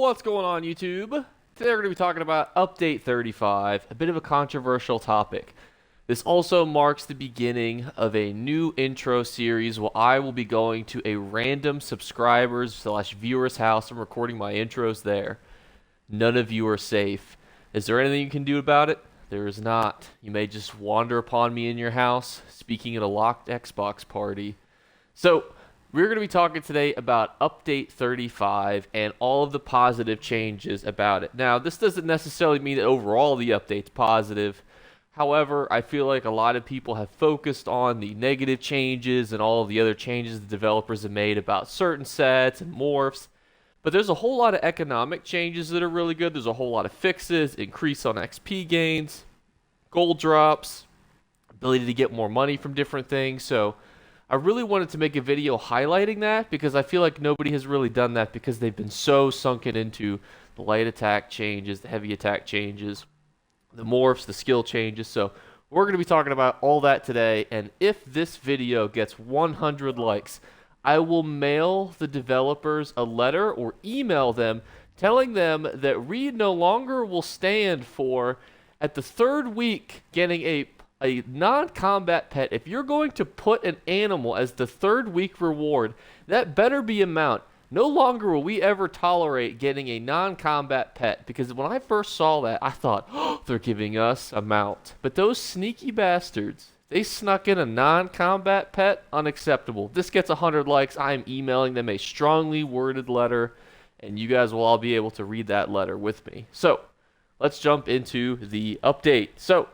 What's going on, YouTube? Today we're going to be talking about Update 35, a bit of a controversial topic. This also marks the beginning of a new intro series where I will be going to a random subscribers/viewers house and recording my intros there. None of you are safe. Is there anything you can do about it? There is not. You may just wander upon me in your house, speaking at a locked Xbox party. So, we're going to be talking today about Update 35 and all of the positive changes about it. Now, this doesn't necessarily mean that overall the update's positive. However, I feel like a lot of people have focused on the negative changes and all of the other changes the developers have made about certain sets and morphs. But there's a whole lot of economic changes that are really good. There's a whole lot of fixes, increase on XP gains, gold drops, ability to get more money from different things. So I really wanted to make a video highlighting that because I feel like nobody has really done that because they've been so sunken into the light attack changes, the heavy attack changes, the morphs, the skill changes. So we're going to be talking about all that today, and if this video gets 100 likes, I will mail the developers a letter or email them telling them that Writ no longer will stand for, at the third week, getting a non-combat pet. If you're going to put an animal as the third week reward, that better be a mount. No longer will we ever tolerate getting a non-combat pet, because when I first saw that, I thought, oh, they're giving us a mount. But those sneaky bastards, they snuck in a non-combat pet. Unacceptable. If this gets 100 likes, I am emailing them a strongly worded letter, and you guys will all be able to read that letter with me. So, let's jump into the update. So,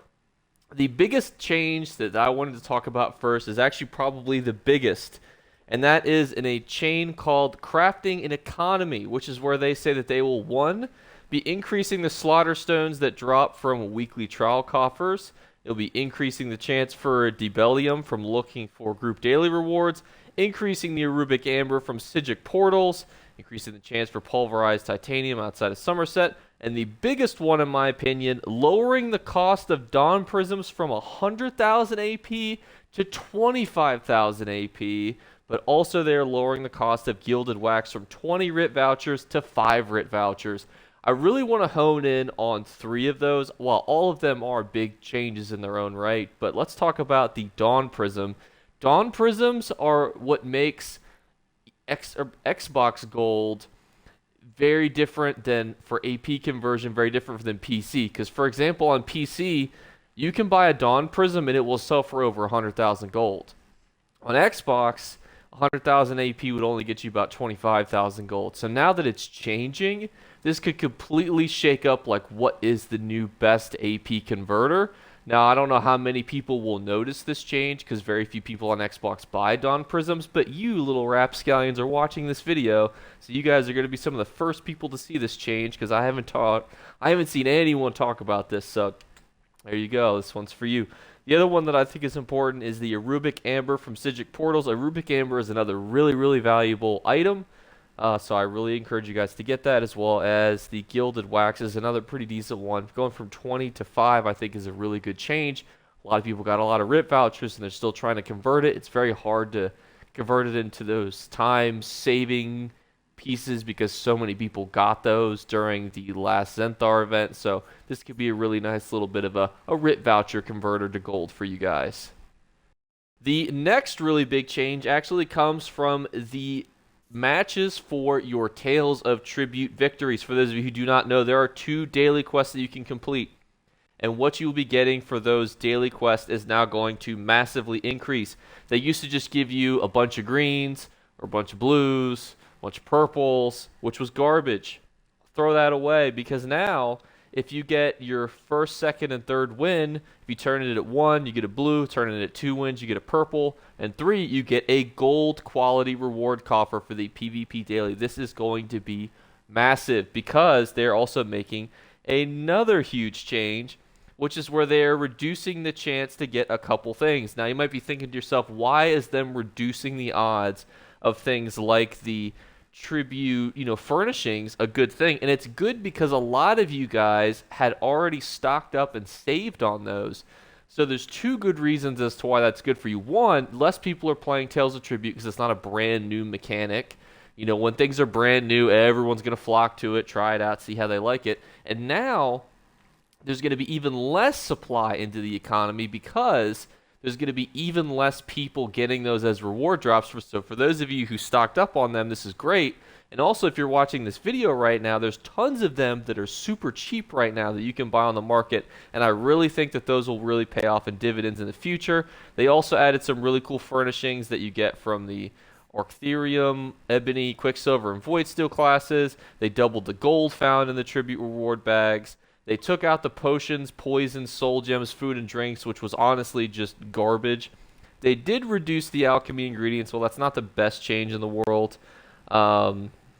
the biggest change that I wanted to talk about first is actually probably the biggest, and that is in a chain called Crafting and Economy, which is where they say that they will, 1, be increasing the slaughter stones that drop from weekly trial coffers. It'll be increasing the chance for Debellium from looking for group daily rewards, increasing the Arubic Amber from Sigic portals, increasing the chance for pulverized titanium outside of Somerset, and the biggest one, in my opinion, lowering the cost of Dawn Prisms from 100,000 AP to 25,000 AP, but also they're lowering the cost of Gilded Wax from 20 Writ vouchers to 5 Writ vouchers. I really want to hone in on 3 of those, while all of them are big changes in their own right, but let's talk about the Dawn Prism. Dawn Prisms are what makes Xbox Gold very different than, for AP conversion, very different than PC. Because, for example, on PC, you can buy a Dawn Prism and it will sell for over 100,000 gold. On Xbox, 100,000 AP would only get you about 25,000 gold. So now that it's changing, this could completely shake up like what is the new best AP converter. Now, I don't know how many people will notice this change because very few people on Xbox buy Dawn Prisms, but you little rapscallions are watching this video, so you guys are going to be some of the first people to see this change because I haven't seen anyone talk about this, so there you go. This one's for you. The other one that I think is important is the Arubic Amber from Sigic Portals. Arubic Amber is another really, really valuable item. So I really encourage you guys to get that, as well as the Gilded Wax is another pretty decent one. Going from 20 to 5 I think is a really good change. A lot of people got a lot of Writ vouchers and they're still trying to convert it. It's very hard to convert it into those time-saving pieces because so many people got those during the last Zenthar event. So this could be a really nice little bit of a Writ voucher converter to gold for you guys. The next really big change actually comes from the matches for your Tales of Tribute victories. For those of you who do not know, there are 2 daily quests that you can complete, and what you will be getting for those daily quests is now going to massively increase. They used to just give you a bunch of greens or a bunch of blues, a bunch of purples, which was garbage. Throw that away, because now if you get your first, second, and third win, if you turn it at 1, you get a blue. Turn it at 2 wins, you get a purple. And 3, you get a gold quality reward coffer for the PvP daily. This is going to be massive because they're also making another huge change, which is where they're reducing the chance to get a couple things. Now, you might be thinking to yourself, why is them reducing the odds of things like the tribute, furnishings a good thing? And it's good because a lot of you guys had already stocked up and saved on those. So there's 2 good reasons as to why that's good for you. 1, less people are playing Tales of Tribute because it's not a brand new mechanic. You know, when things are brand new, everyone's going to flock to it, try it out, see how they like it. And now there's going to be even less supply into the economy because there's going to be even less people getting those as reward drops. So for those of you who stocked up on them, this is great. And also, if you're watching this video right now, there's tons of them that are super cheap right now that you can buy on the market. And I really think that those will really pay off in dividends in the future. They also added some really cool furnishings that you get from the Orctherium, Ebony, Quicksilver, and Void Steel classes. They doubled the gold found in the Tribute reward bags. They took out the potions, poisons, soul gems, food, and drinks, which was honestly just garbage. They did reduce the alchemy ingredients. Well, that's not the best change in the world.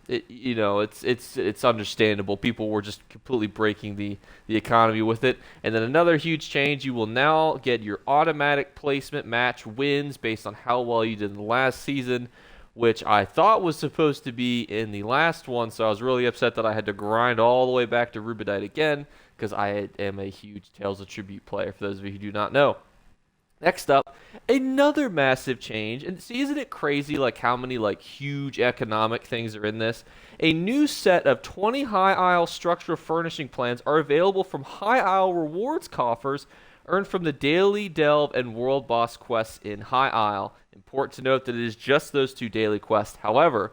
It's understandable. People were just completely breaking the economy with it. And then another huge change, you will now get your automatic placement match wins based on how well you did in the last season, which I thought was supposed to be in the last one, so I was really upset that I had to grind all the way back to Rubedite again, because I am a huge Tales of Tribute player, for those of you who do not know. Next up, another massive change, and see, isn't it crazy like how many like huge economic things are in this? A new set of 20 High Isle structural furnishing plans are available from High Isle rewards coffers earned from the daily delve and world boss quests in High Isle. Important to note that it is just those two daily quests. However,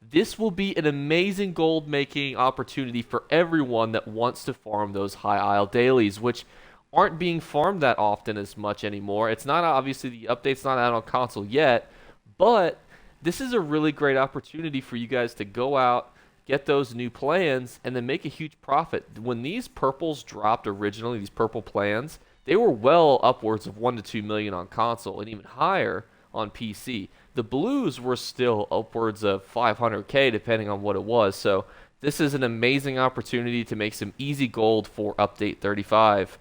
this will be an amazing gold making opportunity for everyone that wants to farm those High Isle dailies, which aren't being farmed that often as much anymore. It's not, obviously the update's not out on console yet, but this is a really great opportunity for you guys to go out, get those new plans, and then make a huge profit. When these purples dropped originally, these purple plans, they were well upwards of 1 to 2 million on console and even higher on PC. The blues were still upwards of 500k depending on what it was. So this is an amazing opportunity to make some easy gold for update 35.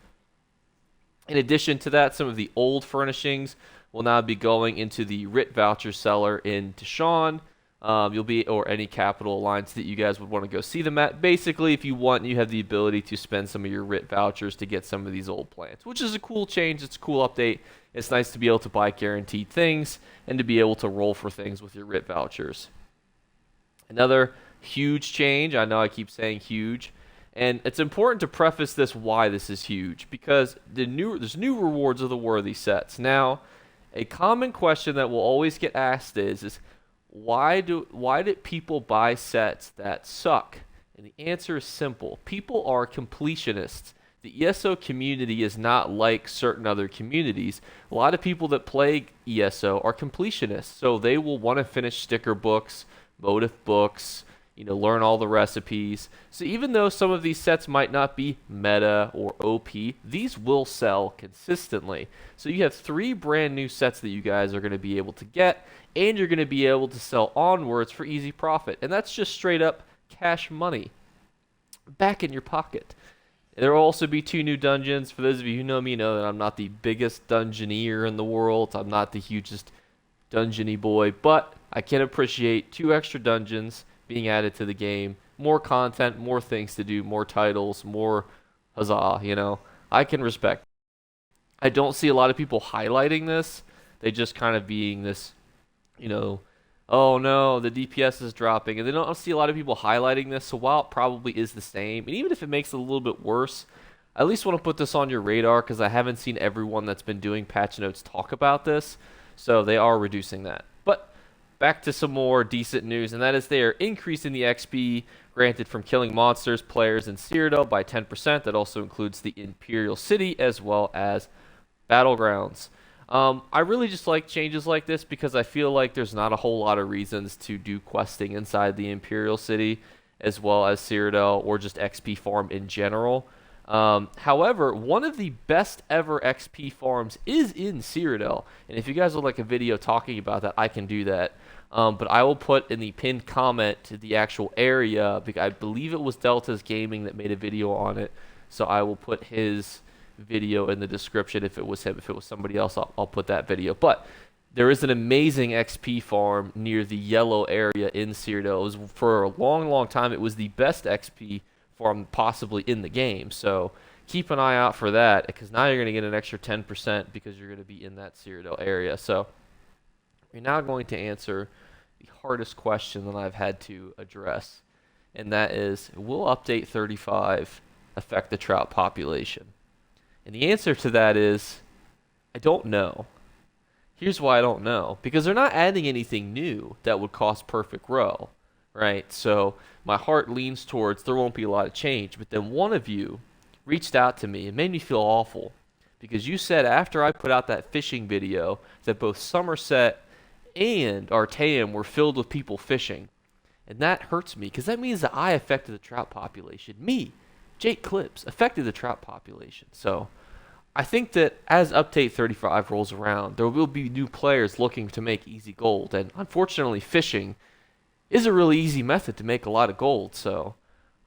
In addition to that, some of the old furnishings will now be going into the Writ voucher seller in Tishawn. Or any Capital Alliance that you guys would want to go see them at. Basically, if you want, you have the ability to spend some of your Writ vouchers to get some of these old plans, which is a cool change. It's a cool update. It's nice to be able to buy guaranteed things and to be able to roll for things with your Writ vouchers. Another huge change, I know I keep saying huge, and it's important to preface this why this is huge, because there's new rewards of the worthy sets. Now, a common question that will always get asked is why did people buy sets that suck? And the answer is simple. People are completionists. The ESO community is not like certain other communities. A lot of people that play ESO are completionists, so they will want to finish sticker books, motif books, learn all the recipes. So even though some of these sets might not be meta or OP, these will sell consistently. So you have 3 brand new sets that you guys are going to be able to get, and you're going to be able to sell onwards for easy profit. And that's just straight up cash money back in your pocket. There will also be 2 new dungeons. For those of you who know me, know that I'm not the biggest dungeoneer in the world. I'm not the hugest dungeony boy, but I can appreciate 2 extra dungeons being added to the game. More content, more things to do, more titles, more huzzah, I can respect. I don't see a lot of people highlighting this. They just kind of being this, oh no, the DPS is dropping. And they don't see a lot of people highlighting this. So while it probably is the same, and even if it makes it a little bit worse, I at least want to put this on your radar because I haven't seen everyone that's been doing patch notes talk about this. So they are reducing that. But back to some more decent news, and that is they are increasing the XP granted from killing monsters, players in Cyrodiil by 10%. That also includes the Imperial City as well as Battlegrounds. I really just like changes like this because I feel like there's not a whole lot of reasons to do questing inside the Imperial City as well as Cyrodiil or just XP farm in general. However, one of the best ever XP farms is in Cyrodiil, and if you guys would like a video talking about that, I can do that. But I will put in the pinned comment to the actual area, because I believe it was Delta's Gaming that made a video on it, so I will put his video in the description. If it was him, if it was somebody else, I'll put that video. But there is an amazing XP farm near the yellow area in Cyrodiil. For a long time, it was the best XP farm possibly in the game. So keep an eye out for that, because now you're going to get an extra 10% because you're going to be in that Cyrodiil area. So we're now going to answer the hardest question that I've had to address, and that is, will update 35 affect the trout population? And the answer to that is, I don't know. Here's why I don't know. Because they're not adding anything new that would cause perfect roe, right? So my heart leans towards there won't be a lot of change. But then one of you reached out to me and made me feel awful. Because you said after I put out that fishing video that both Somerset and Artaeum were filled with people fishing. And that hurts me because that means that I affected the trout population. Me, Jake Clips, affected the trout population. So I think that as update 35 rolls around, there will be new players looking to make easy gold. And unfortunately, fishing is a really easy method to make a lot of gold. So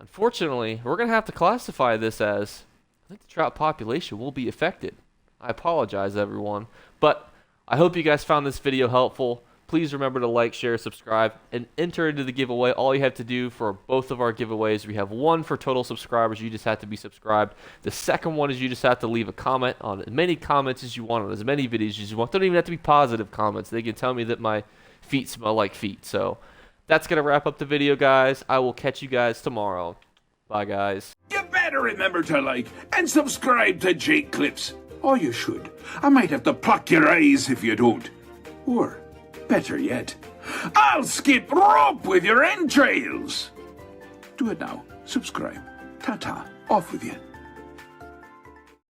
unfortunately, we're going to have to classify this as, I think the trout population will be affected. I apologize, everyone. But I hope you guys found this video helpful. Please remember to like, share, subscribe, and enter into the giveaway. All you have to do for both of our giveaways, we have one for total subscribers. You just have to be subscribed. The second one is you just have to leave a comment on as many comments as you want on as many videos as you want. Don't even have to be positive comments. They can tell me that my feet smell like feet. So that's going to wrap up the video, guys. I will catch you guys tomorrow. Bye, guys. You better remember to like and subscribe to Jake Clips. Or you should. I might have to pluck your eyes if you don't. Or, better yet, I'll skip rope with your entrails. Do it now. Subscribe. Ta-ta. Off with you.